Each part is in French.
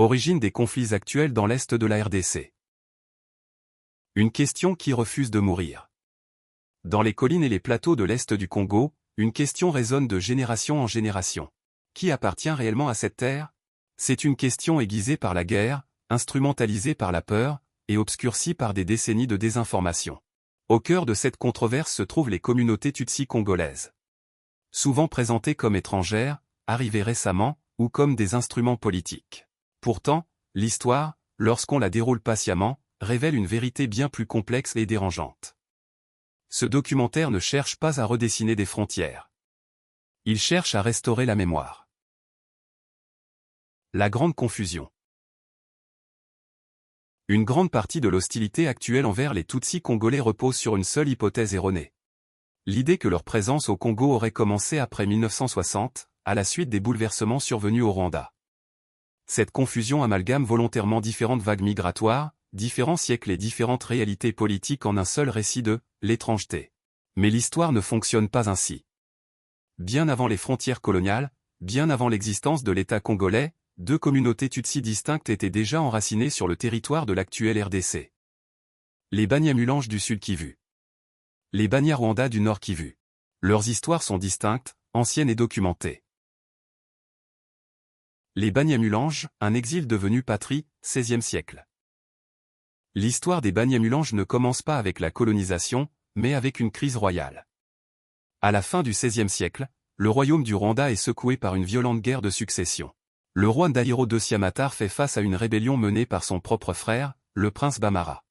Origine des conflits actuels dans l'Est de la RDC. Une question qui refuse de mourir. Dans les collines et les plateaux de l'Est du Congo, une question résonne de génération en génération. Qui appartient réellement à cette terre? C'est une question aiguisée par la guerre, instrumentalisée par la peur, et obscurcie par des décennies de désinformation. Au cœur de cette controverse se trouvent les communautés tutsi congolaises. Souvent présentées comme étrangères, arrivées récemment, ou comme des instruments politiques. Pourtant, l'histoire, lorsqu'on la déroule patiemment, révèle une vérité bien plus complexe et dérangeante. Ce documentaire ne cherche pas à redessiner des frontières. Il cherche à restaurer la mémoire. La grande confusion. Une grande partie de l'hostilité actuelle envers les Tutsis congolais repose sur une seule hypothèse erronée. L'idée que leur présence au Congo aurait commencé après 1960, à la suite des bouleversements survenus au Rwanda. Cette confusion amalgame volontairement différentes vagues migratoires, différents siècles et différentes réalités politiques en un seul récit de « l'étrangeté ». Mais l'histoire ne fonctionne pas ainsi. Bien avant les frontières coloniales, bien avant l'existence de l'État congolais, deux communautés tutsis distinctes étaient déjà enracinées sur le territoire de l'actuelle RDC. Les Banyamulanges du Sud Kivu. Les Banyarwanda du Nord Kivu. Leurs histoires sont distinctes, anciennes et documentées. Les Banyamulanges, un exil devenu patrie, XVIe siècle. L'histoire des Banyamulanges ne commence pas avec la colonisation, mais avec une crise royale. À la fin du XVIe siècle, le royaume du Rwanda est secoué par une violente guerre de succession. Le roi Ndahiro Dosiamatar fait face à une rébellion menée par son propre frère, le prince Bamara.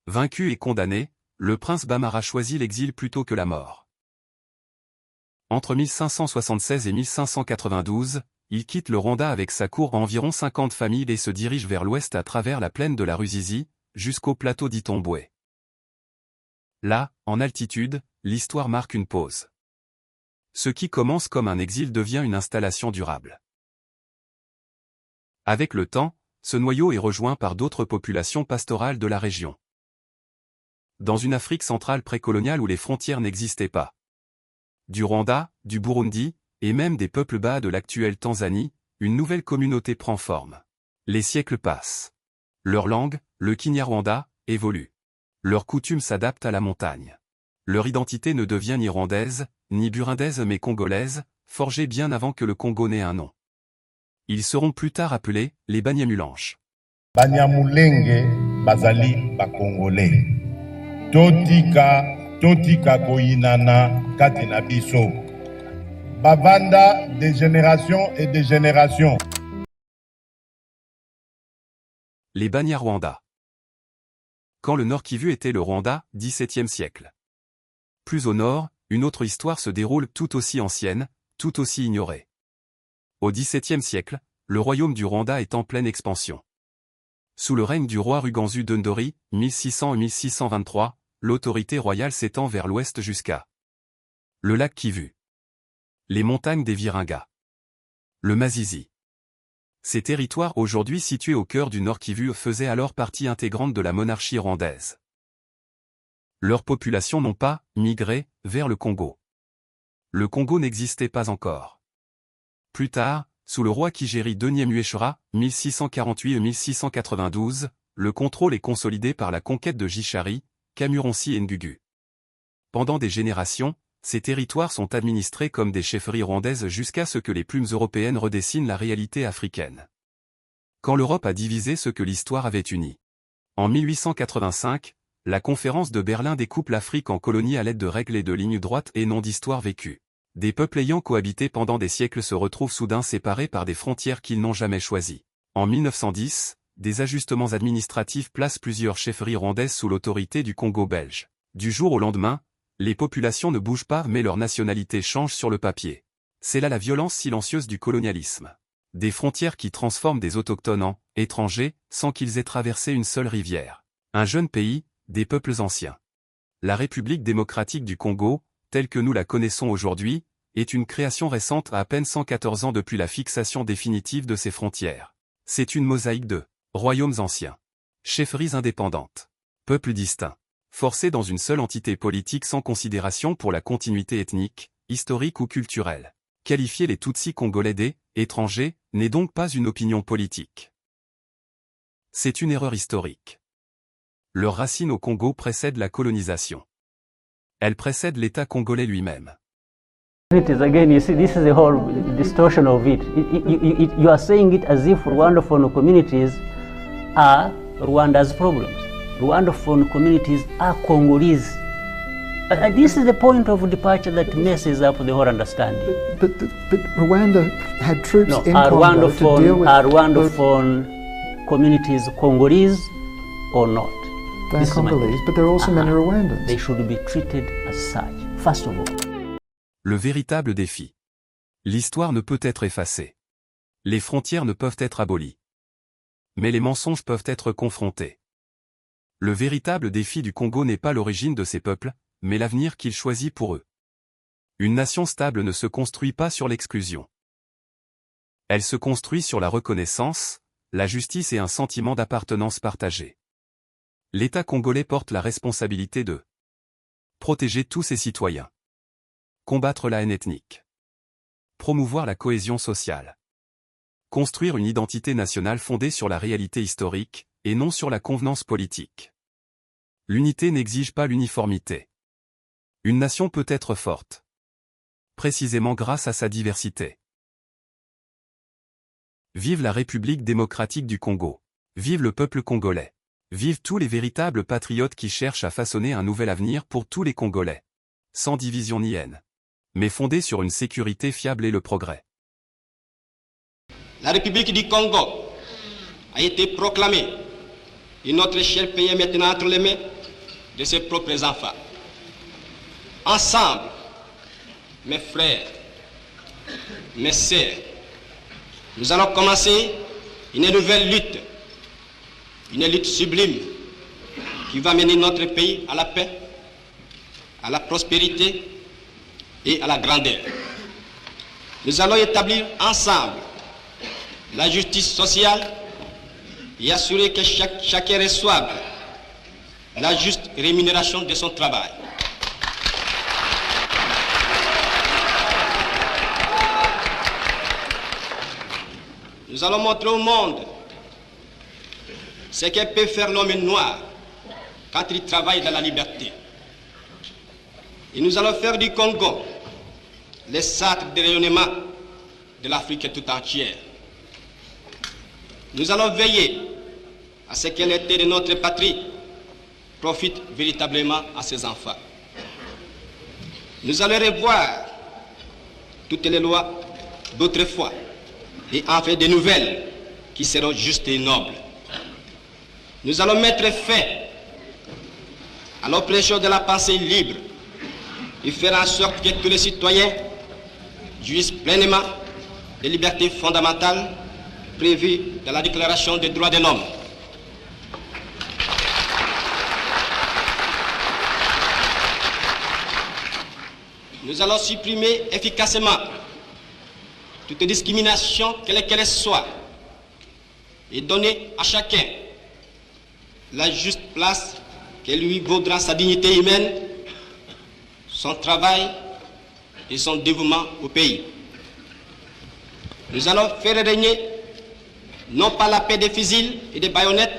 Vaincu et condamné, le prince Bamara choisit l'exil plutôt que la mort. Entre 1576 et 1592, il quitte le Rwanda avec sa cour environ 50 familles et se dirige vers l'ouest à travers la plaine de la Ruzizi, jusqu'au plateau d'Itombwe. Là, en altitude, l'histoire marque une pause. Ce qui commence comme un exil devient une installation durable. Avec le temps, ce noyau est rejoint par d'autres populations pastorales de la région. Dans une Afrique centrale précoloniale où les frontières n'existaient pas. Du Rwanda, du Burundi, et même des peuples bas de l'actuelle Tanzanie, une nouvelle communauté prend forme. Les siècles passent. Leur langue, le Kinyarwanda, évolue. Leurs coutumes s'adaptent à la montagne. Leur identité ne devient ni rwandaise, ni burundaise mais congolaise, forgée bien avant que le Congo n'ait un nom. Ils seront plus tard appelés les Banyamulanges. Banyamulenge bazali bakongolais. Totika koyinana katina biso. Bavanda des générations et des générations. Les Banyarwanda. Quand le Nord Kivu était le Rwanda, XVIIe siècle. Plus au nord, une autre histoire se déroule tout aussi ancienne, tout aussi ignorée. Au XVIIe siècle, le royaume du Rwanda est en pleine expansion. Sous le règne du roi Ruganzu Dundori, 1600-1623, l'autorité royale s'étend vers l'ouest jusqu'à le lac Kivu. Les montagnes des Virunga. Le Masisi. Ces territoires aujourd'hui situés au cœur du Nord Kivu faisaient alors partie intégrante de la monarchie rwandaise. Leurs populations n'ont pas migré vers le Congo. Le Congo n'existait pas encore. Plus tard, sous le roi Kigeri II Mueshera, 1648-1692, le contrôle est consolidé par la conquête de Gishari, Kamuronsi et Ngugu. Pendant des générations, ces territoires sont administrés comme des chefferies rwandaises jusqu'à ce que les plumes européennes redessinent la réalité africaine. Quand l'Europe a divisé ce que l'histoire avait uni. En 1885, la conférence de Berlin découpe l'Afrique en colonies à l'aide de règles et de lignes droites et non d'histoire vécue. Des peuples ayant cohabité pendant des siècles se retrouvent soudain séparés par des frontières qu'ils n'ont jamais choisies. En 1910, des ajustements administratifs placent plusieurs chefferies rwandaises sous l'autorité du Congo belge. Du jour au lendemain, les populations ne bougent pas mais leur nationalité change sur le papier. C'est là la violence silencieuse du colonialisme. Des frontières qui transforment des autochtones en étrangers sans qu'ils aient traversé une seule rivière. Un jeune pays, des peuples anciens. La République démocratique du Congo, telle que nous la connaissons aujourd'hui, est une création récente à peine 114 ans depuis la fixation définitive de ses frontières. C'est une mosaïque de royaumes anciens, chefferies indépendantes, peuples distincts, forcés dans une seule entité politique sans considération pour la continuité ethnique, historique ou culturelle. Qualifier les Tutsis congolais d'étrangers n'est donc pas une opinion politique. C'est une erreur historique. Leur racine au Congo précède la colonisation. Elle précède l'État congolais lui-même. It is again, you see, this is the whole distortion of it. You are saying it as if Rwandophone communities are Rwanda's problems. Rwandophone communities are Congolese. This is the point of departure that messes up the whole understanding. But Rwanda had troops in are Congo to deal with... Are Rwandophone communities Congolese or not? They're Congolese, but there are also many Rwandans. They should be treated as such, first of all. Le véritable défi. L'histoire ne peut être effacée. Les frontières ne peuvent être abolies. Mais les mensonges peuvent être confrontés. Le véritable défi du Congo n'est pas l'origine de ces peuples, mais l'avenir qu'il choisit pour eux. Une nation stable ne se construit pas sur l'exclusion. Elle se construit sur la reconnaissance, la justice et un sentiment d'appartenance partagé. L'État congolais porte la responsabilité de protéger tous ses citoyens, combattre la haine ethnique, promouvoir la cohésion sociale, construire une identité nationale fondée sur la réalité historique, et non sur la convenance politique. L'unité n'exige pas l'uniformité. Une nation peut être forte, précisément grâce à sa diversité. Vive la République démocratique du Congo. Vive le peuple congolais. Vive tous les véritables patriotes qui cherchent à façonner un nouvel avenir pour tous les Congolais. Sans division ni haine, mais fondé sur une sécurité fiable et le progrès. La République du Congo a été proclamée et notre cher pays est maintenant entre les mains de ses propres enfants. Ensemble, mes frères, mes sœurs, nous allons commencer une nouvelle lutte sublime qui va mener notre pays à la paix, à la prospérité et à la grandeur. Nous allons établir ensemble la justice sociale et assurer que chacun reçoive la juste rémunération de son travail. Nous allons montrer au monde ce que peut faire l'homme noir quand il travaille dans la liberté. Et nous allons faire du Congo le centre de rayonnement de l'Afrique tout entière. Nous allons veiller à ce que l'été de notre patrie profite véritablement à ses enfants. Nous allons revoir toutes les lois d'autrefois et en faire de nouvelles qui seront justes et nobles. Nous allons mettre fin à l'oppression de la pensée libre et faire en sorte que tous les citoyens jouissent pleinement des libertés fondamentales prévues dans la Déclaration des droits de l'homme. Nous allons supprimer efficacement toute discrimination, quelle qu'elle soit, et donner à chacun la juste place que lui vaudra sa dignité humaine, son travail et son dévouement au pays. Nous allons faire régner non pas la paix des fusils et des baïonnettes,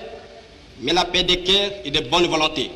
mais la paix des cœurs et de bonne volonté.